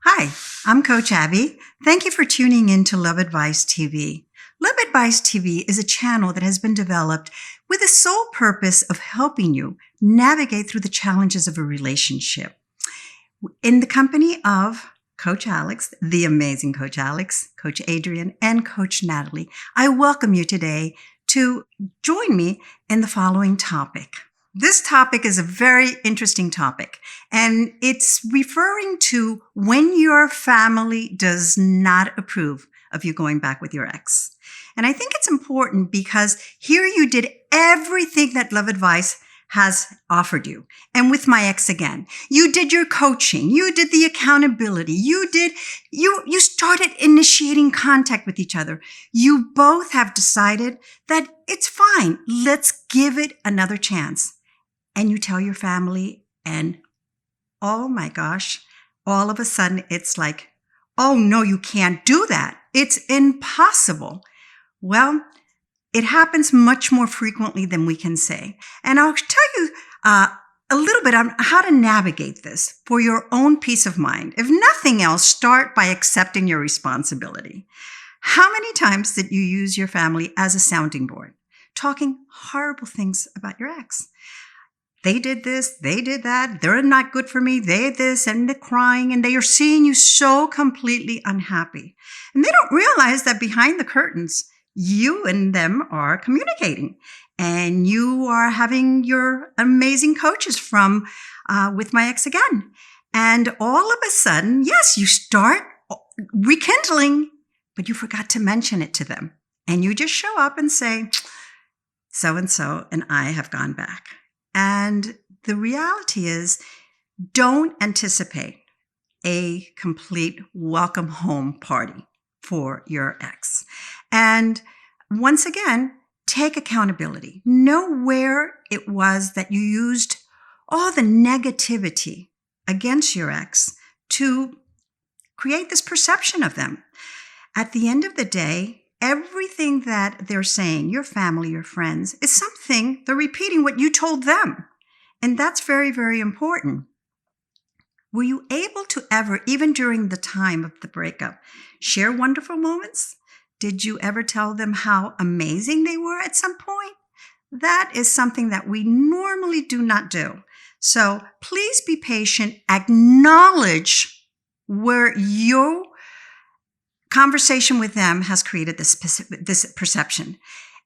Hi, I'm Coach Abby. Thank you for tuning in to Love Advice TV. Love Advice TV is a channel that has been developed with the sole purpose of helping you navigate through the challenges of a relationship. In the company of Coach Alex, the amazing Coach Alex, Coach Adrian, and Coach Natalie, I welcome you today to join me in the following topic. This topic is a very interesting topic, and it's referring to when your family does not approve of you going back with your ex. And I think it's important because here you did everything that Love Advice has offered you. And with my ex again, you did your coaching, you did the accountability, you started initiating contact with each other. You both have decided that it's fine. Let's give it another chance. And you tell your family, and oh my gosh, all of a sudden it's like, oh no, you can't do that. It's impossible. Well, it happens much more frequently than we can say. And I'll tell you a little bit on how to navigate this for your own peace of mind. If nothing else, start by accepting your responsibility. How many times did you use your family as a sounding board, talking horrible things about your ex? They did this, they did that, they're not good for me, they this, and they're crying, and they are seeing you so completely unhappy. And they don't realize that behind the curtains, you and them are communicating. And you are having your amazing coaches from With My Ex Again. And all of a sudden, yes, you start rekindling, but you forgot to mention it to them. And you just show up and say, so-and-so and I have gone back. And the reality is, don't anticipate a complete welcome home party for your ex. And once again, take accountability. Know where it was that you used all the negativity against your ex to create this perception of them. At the end of the day, everything that they're saying, your family, your friends, is something they're repeating what you told them. And that's very, very important. Were you able to ever, even during the time of the breakup, share wonderful moments? Did you ever tell them how amazing they were at some point? That is something that we normally do not do. So please be patient. Acknowledge where your conversation with them has created this perception.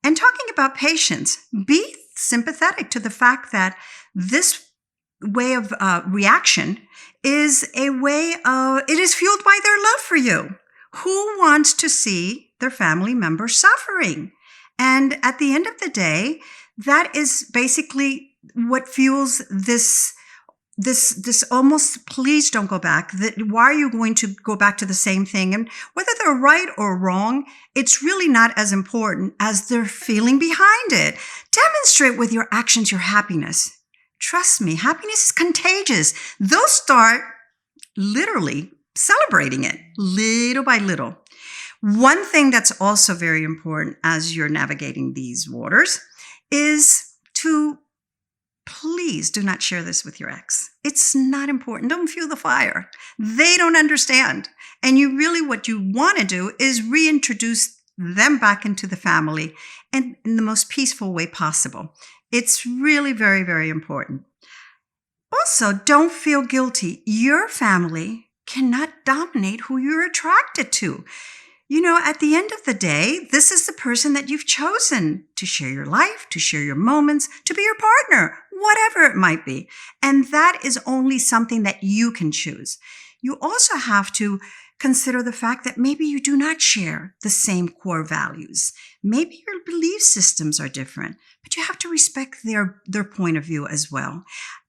And talking about patience, be sympathetic to the fact that this way of reaction is it is fueled by their love for you. Who wants to see their family member suffering? And at the end of the day, that is basically what fuels this almost, please don't go back. Why are you going to go back to the same thing? And whether they're right or wrong, it's really not as important as their feeling behind it. Demonstrate with your actions your happiness. Trust me, happiness is contagious. They'll start literally celebrating it little by little. One thing that's also very important as you're navigating these waters is to please do not share this with your ex. It's not important. Don't fuel the fire. They don't understand. And what you want to do is reintroduce them back into the family and in the most peaceful way possible. It's really very, very important. Also, don't feel guilty. Your family cannot dominate who you're attracted to. At the end of the day, this is the person that you've chosen to share your life, to share your moments, to be your partner, whatever it might be. And that is only something that you can choose. You also have to consider the fact that maybe you do not share the same core values. Maybe your belief systems are different, but you have to respect their point of view as well.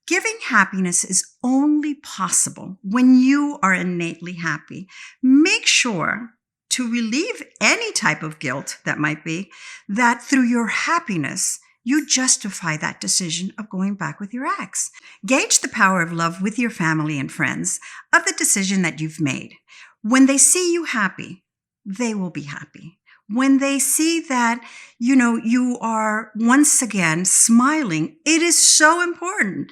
Giving happiness is only possible when you are innately happy. Make sure to relieve any type of guilt that might be, that through your happiness, you justify that decision of going back with your ex. Gauge the power of love with your family and friends of the decision that you've made. When they see you happy, they will be happy. when they see that, you are once again smiling, it is so important.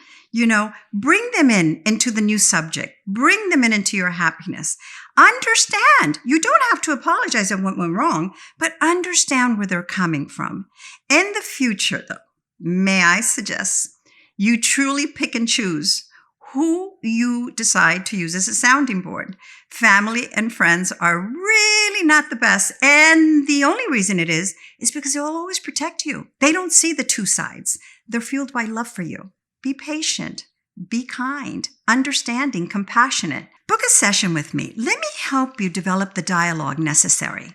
Bring them into the new subject. Bring them into your happiness. Understand. You don't have to apologize at what went wrong, but understand where they're coming from. In the future, though, may I suggest you truly pick and choose who you decide to use as a sounding board. Family and friends are really not the best. And the only reason it is because they'll always protect you. They don't see the two sides. They're fueled by love for you. Be patient. Be kind, understanding, compassionate. Book a session with me. Let me help you develop the dialogue necessary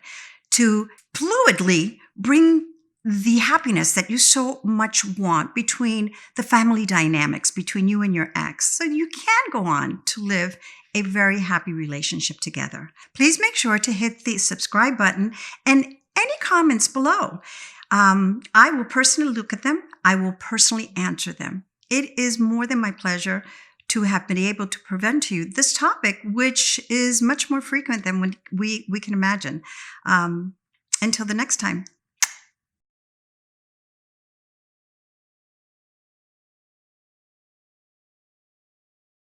to fluidly bring the happiness that you so much want between the family dynamics, between you and your ex, so you can go on to live a very happy relationship together. Please make sure to hit the subscribe button and any comments below. I will personally look at them. I will personally answer them. It is more than my pleasure to have been able to present to you this topic, which is much more frequent than we can imagine. Until the next time.